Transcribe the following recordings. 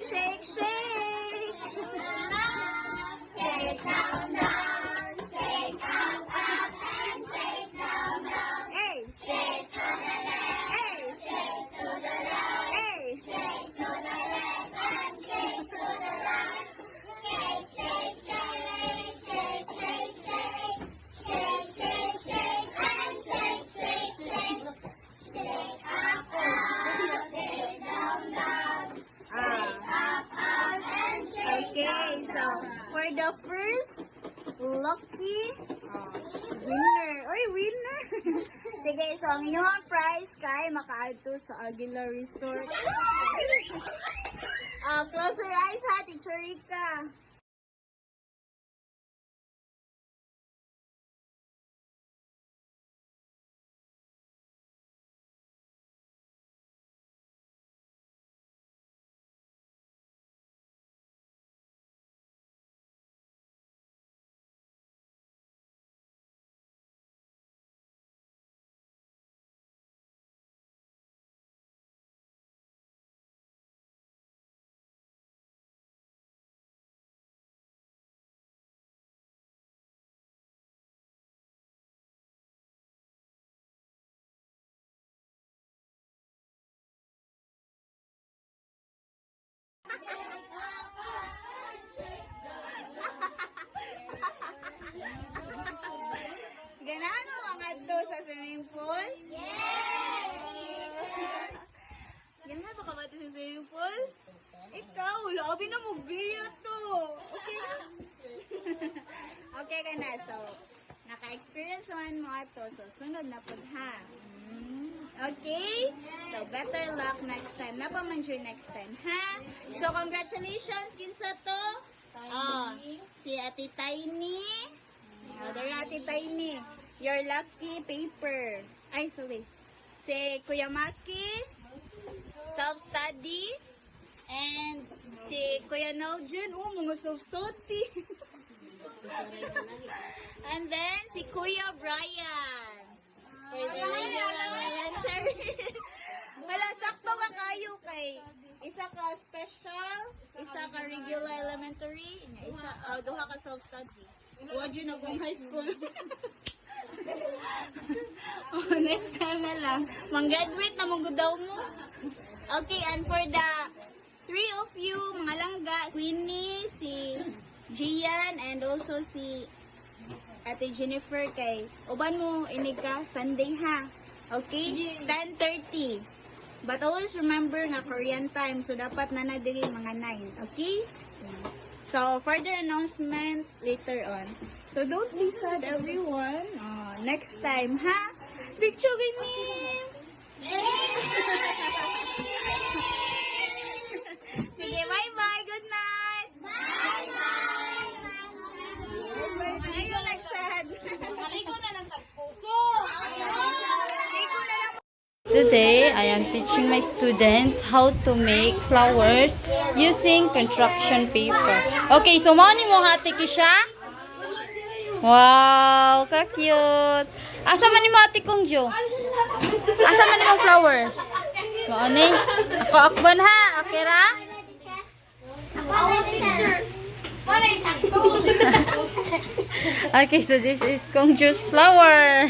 shake, shake, shake. Shake down, down, shake up, up, and shake down, down. Hey, shake to the left, hey, shake to the right, hey, shake to the left, and shake to the right. Shake, shake, shake, shake, shake, shake, shake, shake, shake, and shake, shake, shake. Shake up, up, shake down, down. Shake up, up, and shake. Okay, so for the first lucky winner. Oy, winner! Sige, so ang inyong prize kay maka-add to sa Aguila Resort. Close your eyes ha, Teacher Rika. Ganahan mo mga to sa swimming pool? Yes! Ganahan mo ka ba ito sa swimming pool? Ikaw, labi na mo biya to. Okay na? Okay ka na. So, naka-experience naman mo ito. So, sunod na po ha. Okay? So, better luck next time. Napamanjur next time, ha? So, congratulations, kinsa to? Si Ate Tiny. There Ate Tiny. Your lucky paper. Ay, sorry. Si Kuya Maki. Self-study. And si Kuya Naujin. Oh, mga self-study. And then, si Kuya Brian. For the regular elementary. Wala, sakto ka kayo kay isa ka special, isa ka regular elementary, isa, duha ka self-study. Huwag yun akong high school. Next time na lang. Mang-graduate na mong daw mo. Okay, and for the three of you, mga langga, Queenie, si Gian, and also si Ate Jennifer kay uban mo inig ka Sunday ha. Okay? 10:30. But always remember nga Korean time, so dapat na diri mga 9. Okay? So further announcement later on. So don't be sad everyone. Next time ha. Picture me. Sige, bye-bye. Good night. Bye-bye. Ayun, nagsad. Aligo na lang tagpuso. Aligo na lang. Today, I am teaching my students how to make flowers using construction paper. Okay, so mani mo hati ki siya? Wow, ka-cute. Asa man ni mo ate kong Jo? Asa man ni mo flowers? Ano ako akban ha? Okay ra? Okay, so this is Kong Jo's flower.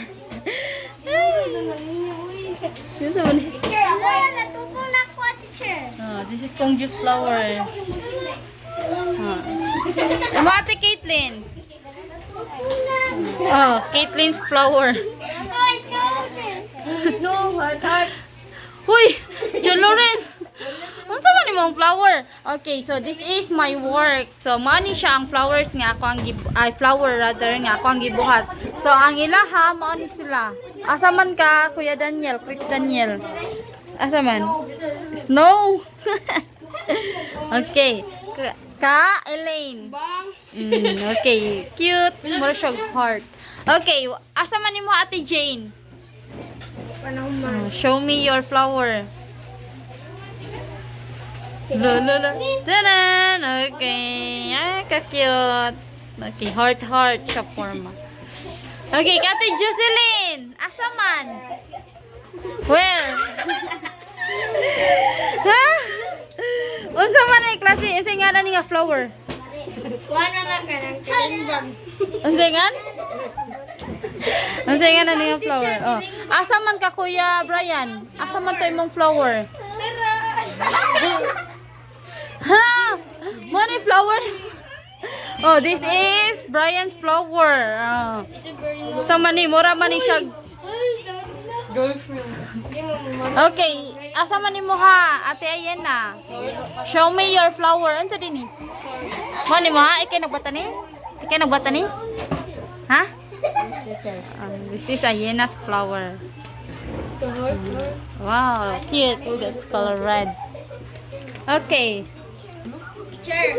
This is Kong Jo's flower. Ate Caitlin. Caitlin's flower. Huy, John Loren. Unsa man imong flower? Okay, so this is my work. So mani siya ang flowers nga ako ang flower rather nga ako ang gibuhat. So ang ilaha mao ni sila. Asa man ka Kuya Daniel, Chris Daniel? Asa man? Snow. Okay. Ka Elaine. Okay, cute. Mura siya heart. Okay, asa man nimo Ate Jane? Show me your flower. Lolo. Tanan! Okay. Ka-cute. Okay, heart siya forma. Okay, Ate Jocelyn. Asa man? Where? Ha? Unsa man ay klase? Unsa nga na nga flower? Wala na ka ng kalimbang. Unsa nga? Unsa nga na nga flower? Oh. Asa man ka Kuya Brian? Asa man to imong flower? Ha? Money flower? Oh, this is Brian's flower. Oh. Sa mani, mura man ni siya. Okay, asa man mo ha? Ate Ayena. Show me your flower. Unsa din ni? Mani mo ha? Ikay nagbata ni? Ikay nagbata ni? Ha? This is Ayena's flower. Wow, cute. That's color red. Okay.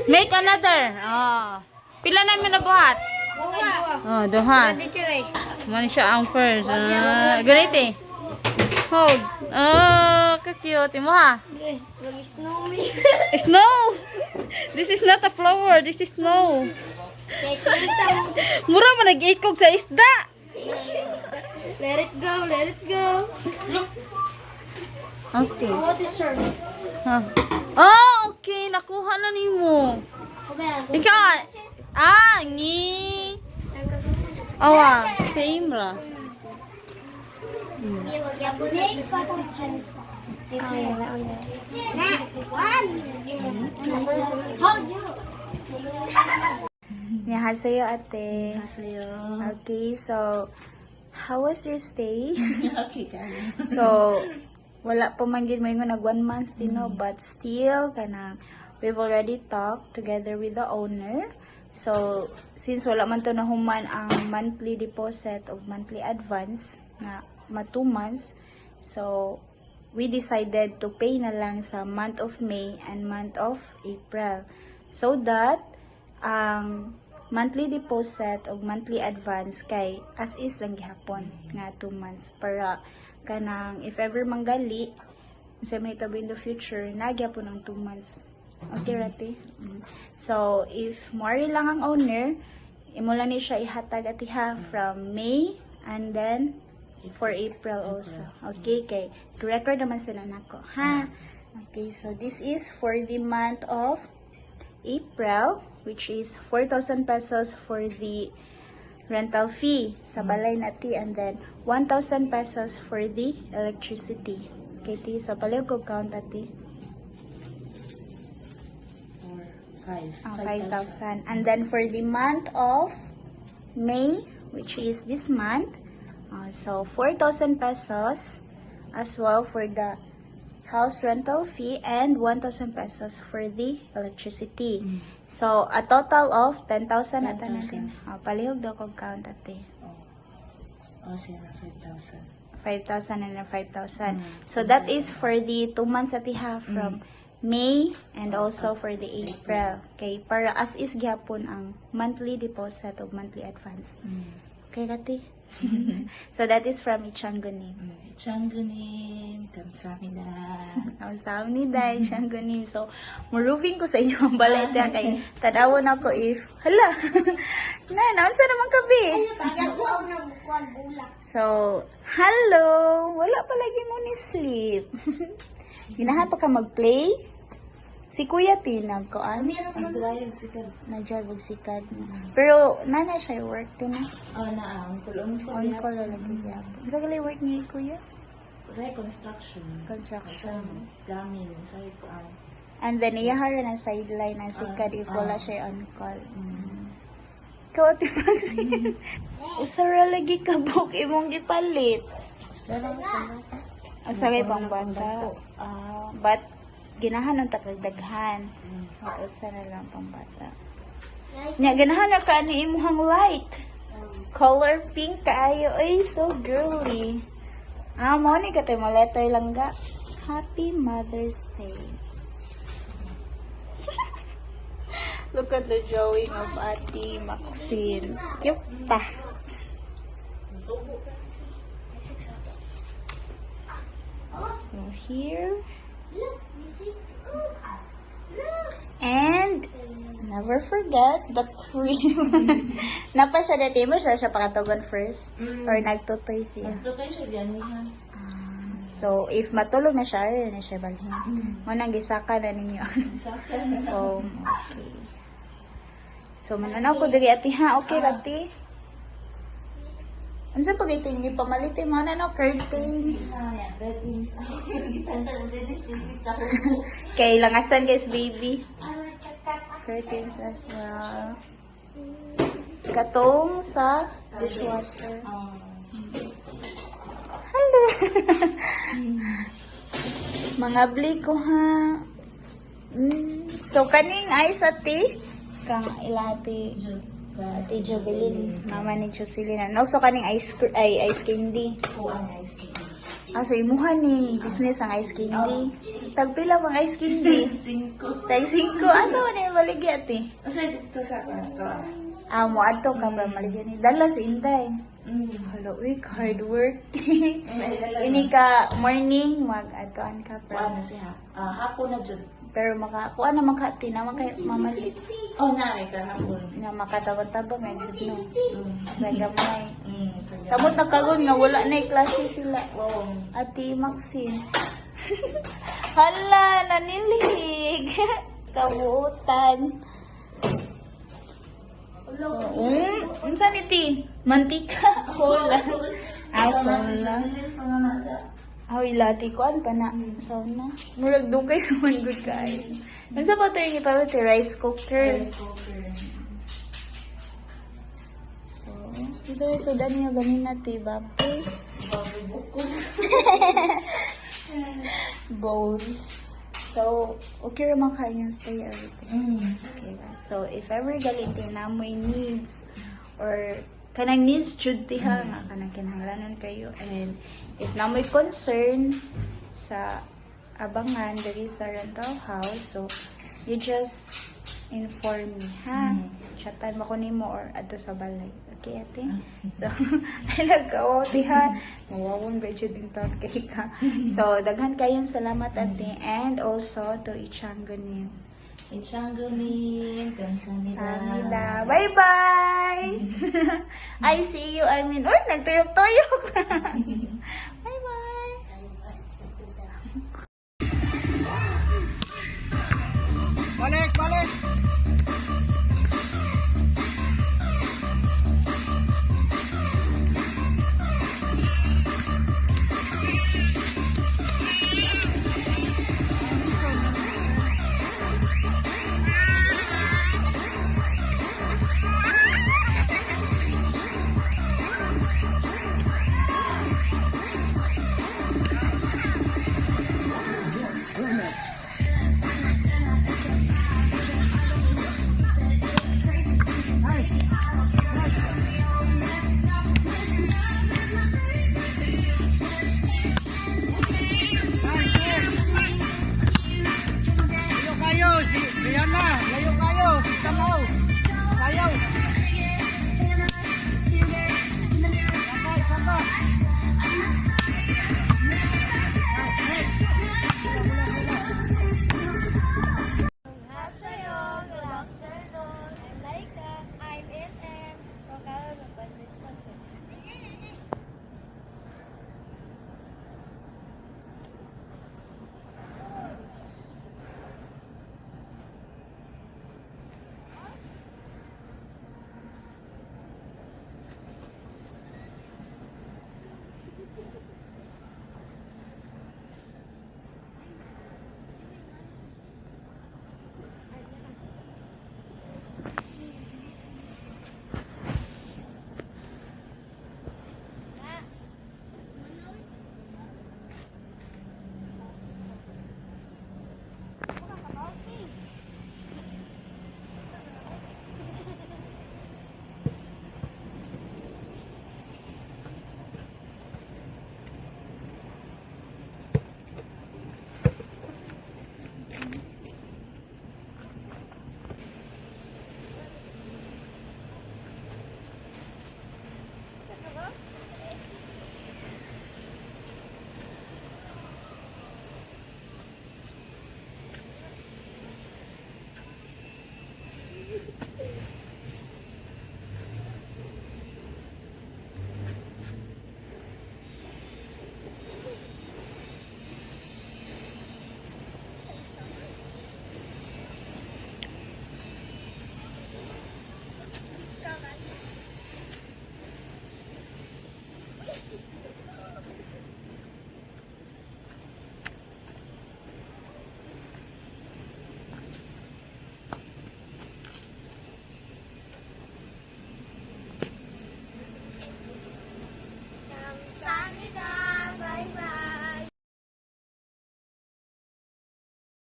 Make another. Oh. Pila na mo nabuhat? Oh, duha. Mani siya ang first. Ganit eh. Hold. Oh, ka-cute. Imo ha? Snow. This is not a flower. This is snow. Mura man nag-ikog sa isda. Let it go, let it go. Okay. Oh, teacher. Huh. Oh, okay. Nakuha na nimo. Ikaw. Ngi. Awa, same ra. Annyeonghaseyo ate. Hasayo. Okay, so how was your stay? Okay ka. So wala pa man gid mo yung nag 1 month but still kanang we've already talked together with the owner. So since wala man to nahuman ang monthly deposit of monthly advance na 2 months, so we decided to pay na lang sa month of May and month of April so that ang monthly deposit o monthly advance kay as is lang gihapon nga 2 months para kanang if ever manggali sa may tabi in the future nagyapon ang 2 months. Okay rati? So if Mari lang ang owner, imo lang ni siya ihatag atiha from May and then for April also. Okay, kay record naman sila nako ha. Okay, so this is for the month of April, which is 4,000 pesos for the rental fee sa balay nati and then 1,000 pesos for the electricity. Okay, ti, so paliw ko count ati. 5,000. And then for the month of May, which is this month, so 4,000 pesos as well for the house rental fee and 1,000 pesos for the electricity. So a total of 10,000 ata natin. Palihog daw kog count ate. Oh, siya na 5,000. 5,000 and then 5,000. So that is for the 2 months ati ha from May and also for the April. Okay, para as is gyapon ang monthly deposit of monthly advance. Okay, kati? So that is from Ichangunim. Changunim, kamsamida. Ang sa amin ni Day, Ichangunim. So, maruving ko sa inyo ang balay tiya kay tadawon ako if, hala, naon sa naman kabi? So, hello, wala pa lagi mo ni sleep. Ginahan pa ka mag-play? Si Kuya Tinag ko, Ang drive sikat. nag-drive og sikad. Pero, nana siya work din na. Oh, na ang kulong ko. On call na lagi niya. Sa gali work niya, Kuya? Sa construction. Construction. Plumbing. Sa ko ang. And then, iyahara ng sideline ng sikad if wala siya on call. Ikaw, Ate Maxine. Usara lagi kabok imong gipalit. Sarang pamata. Usara pang bata. But, ginahan ng takagdaghan. Usa na lang pang bata. Nya, ganahan na ka ni imuhang light. Color pink kaayo. Ay, so girly. Mo ni ka tayo letter lang ga. Happy Mother's Day. Look at the drawing of Ate Maxine. Cute ta. So here. And never forget the cream. Napa siya dati mo siya pakatugon first or nagtutoy siya. Ito kayo siya diyan niya. So, if matulog na siya, ayun na siya balhin. Mo nang gisaka na ninyo. Oh, okay. So, mananaw ko diri ati ha. Okay, ati. Ano sa pag ito yung ipamalit yung mga nanaw? Curtains. Okay, langasan guys, baby. Curtains as well. Katong sa dishwasher. Hello. Mga bli ko ha. So kaning ice ati kang ilati ati Jovelyn, mama ni Jocelyn. No, so kaning ice candy. So imuha ni business ang ice candy. Tagpila bang ice candy? 5. Tag 5. Asa man ni baligi ati? Kasi dito sa kanto. Mo adto ka ba maligi ni dala si Inday. Hello, week hard work. Ini ka morning mag atoan ka Kuan na pra. siya. Hapon na jud. Pero kuha na makati na kay mamalit. Oh, nari ka hapon. Na makatabang-tabang na jud no. Sa gamay. Sige. Kamot nakagon nga wala na klase sila. Oh. Ati Maxine. Hala, nanilig. Kabuutan. So, unsa ni ti? Mantika. Cola. Cola. Aw ilati ko an pa na. So na. Murag dugay naman gud kay. Unsa ba tayo ni para rice cooker? Rice cooker. So, isa sudan niyo ganin na ti baboy. Baboy buko. Bowls. So, okay raman kayo yung stay everything. Okay ba? So, if ever galitin na mo needs or kanang needs jud ti ha nga kanang kinahanglanon kayo, and if na may concern sa abangan diri sa rental house, so you just inform me ha. Chatan mo ko nimo or adto sa balay. Okay, ate? So, ay nagkaw, tiha. Mawawon ba dyan din taon kay ka. So, daghan kayong salamat, ate. And also, to Ichangunin. Ichangunin. Kamsanida. Samida. Bye-bye! I see you. I mean, uy, nagtuyok-tuyok.